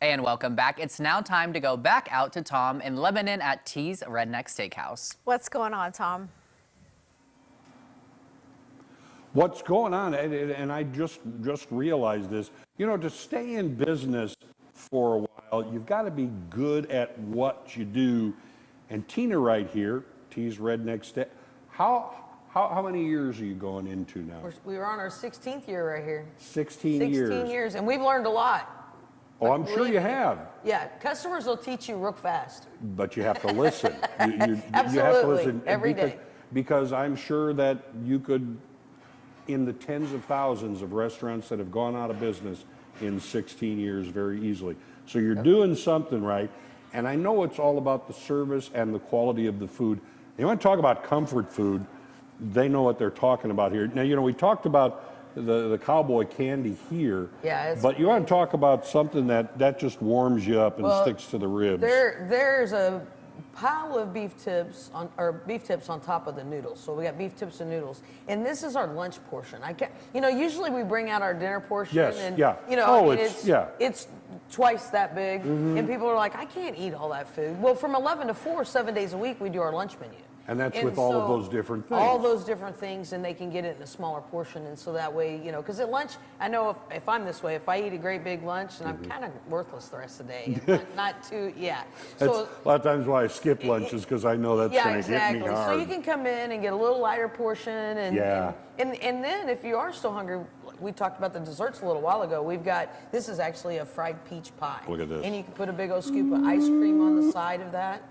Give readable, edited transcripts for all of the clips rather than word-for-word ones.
And welcome back. It's now time to go back out to Tom in Lebanon at T's Redneck Steakhouse. What's going on, Tom? What's going on, and I just realized this, you know, to stay in business for a while, you've got to be good at what you do. And Tina right here, T's Redneck Steak, how many years are you going into now? We were on our 16th year right here. 16 years. 16 years, and we've learned a lot. Oh, I'm sure you have. Yeah, customers will teach you real fast. But you have to listen. You Absolutely, have to listen every day. Because I'm sure that you could, in the tens of thousands of restaurants that have gone out of business in 16 years very easily. So you're doing something right. And I know it's all about the service and the quality of the food. You want to talk about comfort food, they know what they're talking about here. Now, you know, we talked about the cowboy candy here, but you want to talk about something that just warms you up and sticks to the ribs. There's a pile of beef tips on top of the noodles. So we got beef tips and noodles, and this is our lunch portion. Usually we bring out our dinner portion, it's twice that big, and people are like, I can't eat all that food. Well, from 11 to 4, 7 days a week, we do our lunch menu. And that's with all of those different things. All those different things, and they can get it in a smaller portion. And so that way, you know, because at lunch, I know if I'm this way, if I eat a great big lunch, and I'm kind of worthless the rest of the day. Not too, So a lot of times why I skip lunches, because I know that's going to hit me hard. So you can come in and get a little lighter portion. And then if you are still hungry, we talked about the desserts a little while ago. This is actually a fried peach pie. Look at this. And you can put a big old scoop of ice cream on the side of that.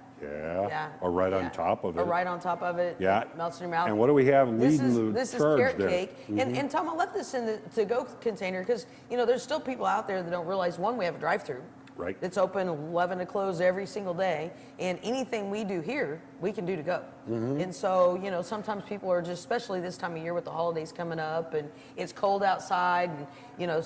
Or right on top of it. Or right on top of it. Yeah. It melts in your mouth. And what do we have leading the This is charge carrot there? cake. And Tom, I left this in the to-go container because, you know, there's still people out there that don't realize, one, we have a drive-through. Right. It's open 11 to close every single day. And anything we do here, we can do to go. And so, you know, sometimes people are just, especially this time of year with the holidays coming up and it's cold outside and, you know,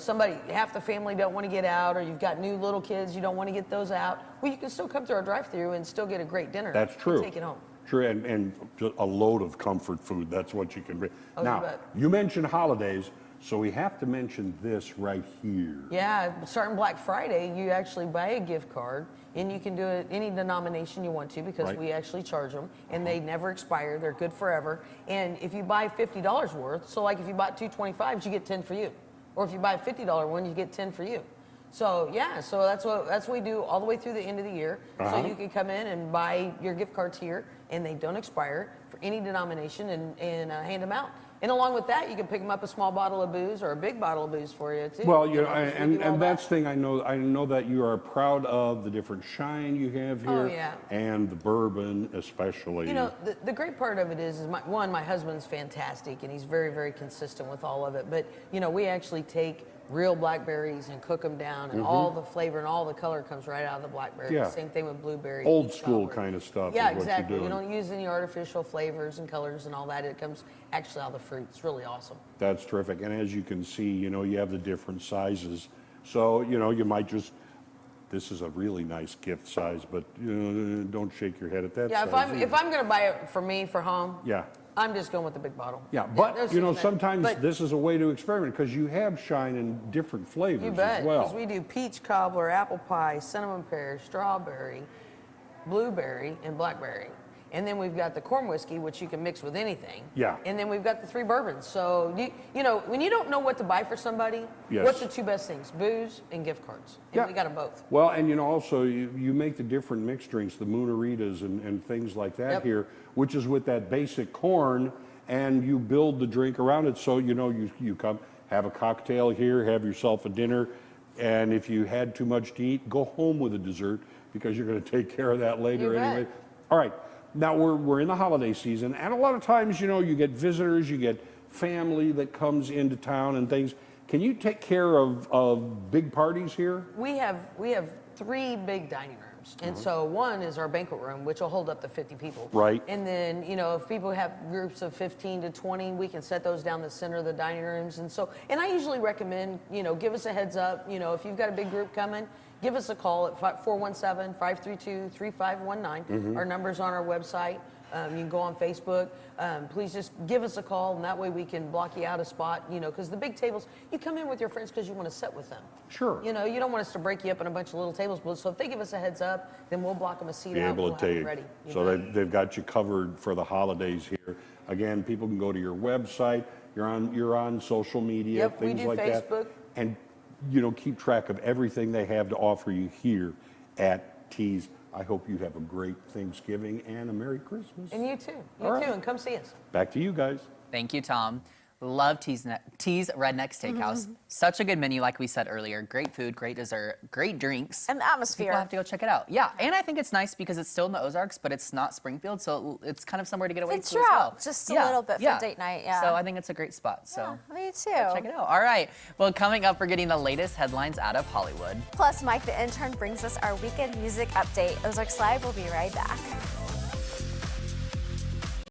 half the family don't want to get out, or you've got new little kids, you don't want to get those out. Well, you can still come through our drive-through and still get a great dinner. That's true. And take it home. True, and just a load of comfort food. That's what you can bring. Oh, now, you mentioned holidays, so we have to mention this right here. Yeah, starting Black Friday, you actually buy a gift card, and you can do it any denomination you want to, because we actually charge them, and they never expire. They're good forever. And if you buy $50 worth, so like if you bought 225s, you get 10 for you. Or if you buy a $50 one, you get 10 for you. So so that's what we do all the way through the end of the year. So you can come in and buy your gift cards here, and they don't expire for any denomination, and hand them out. And along with that, you can pick them up a small bottle of booze or a big bottle of booze for you too. Well, you know, and that's the thing I know that you are proud of the different shine you have here, and the bourbon especially. You know, the great part of it is my husband's fantastic, and he's very, very consistent with all of it. But you know, we actually take real blackberries and cook them down, and all the flavor and all the color comes right out of the blackberry. Same thing with blueberry. Old school kind of stuff. Yeah, is what exactly. you're doing. You don't use any artificial flavors and colors and all that. It comes actually out of the fruit. It's really awesome. That's terrific. And as you can see, you know, you have the different sizes. So, you know, you might just, this is a really nice gift size, but you know, don't shake your head at that size. If I'm going to buy it for me, for home, yeah, I'm just going with the big bottle. Yeah, but you know, sometimes this is a way to experiment, because you have shine in different flavors as well. Because we do peach cobbler, apple pie, cinnamon pear, strawberry, blueberry, and blackberry. And then we've got the corn whiskey, which you can mix with anything. Yeah. And then we've got the 3 bourbons. So, you know, when you don't know what to buy for somebody, what's the 2 best things? Booze and gift cards. And we got them both. Well, and you know, also, you make the different mixed drinks, the Mooneritas and things like that here, which is with that basic corn, and you build the drink around it. So, you know, you come, have a cocktail here, have yourself a dinner, and if you had too much to eat, go home with a dessert, because you're going to take care of that later anyway. All right. Now, we're in the holiday season, and a lot of times, you know, you get visitors, you get family that comes into town and things. Can you take care of big parties here? We have 3 big dining rooms. And so one is our banquet room, which will hold up to 50 people. Right. And then, you know, if people have groups of 15 to 20, we can set those down the center of the dining rooms. And so, and I usually recommend, you know, give us a heads up. You know, if you've got a big group coming, give us a call at 417-532-3519. Our number's on our website. You can go on Facebook. Please just give us a call, and that way we can block you out a spot, you know, because the big tables, you come in with your friends because you want to sit with them. Sure. You know, you don't want us to break you up in a bunch of little tables, but so if they give us a heads up, then we'll block them a seat Be out, able we'll to have take it ready. you so know? they've got you covered for the holidays here. Again, people can go to your website. You're on social media, Yep, we things do like Facebook. that, and you know, keep track of everything they have to offer you here at Tees. I hope you have a great Thanksgiving and a Merry Christmas. And you too. You All too, right. and come see us. Back to you guys. Thank you, Tom. Love Tees Redneck Steakhouse. Such a good menu, like we said earlier. Great food, great dessert, great drinks. And the atmosphere. People have to go check it out. Yeah, and I think it's nice because it's still in the Ozarks, but it's not Springfield, so it's kind of somewhere to get away Fits to you as out well. just a little bit for date night, yeah. So I think it's a great spot. So Me too. check it out. All right. Well, coming up, we're getting the latest headlines out of Hollywood. Plus, Mike the intern brings us our weekend music update. Ozarks Live will be right back.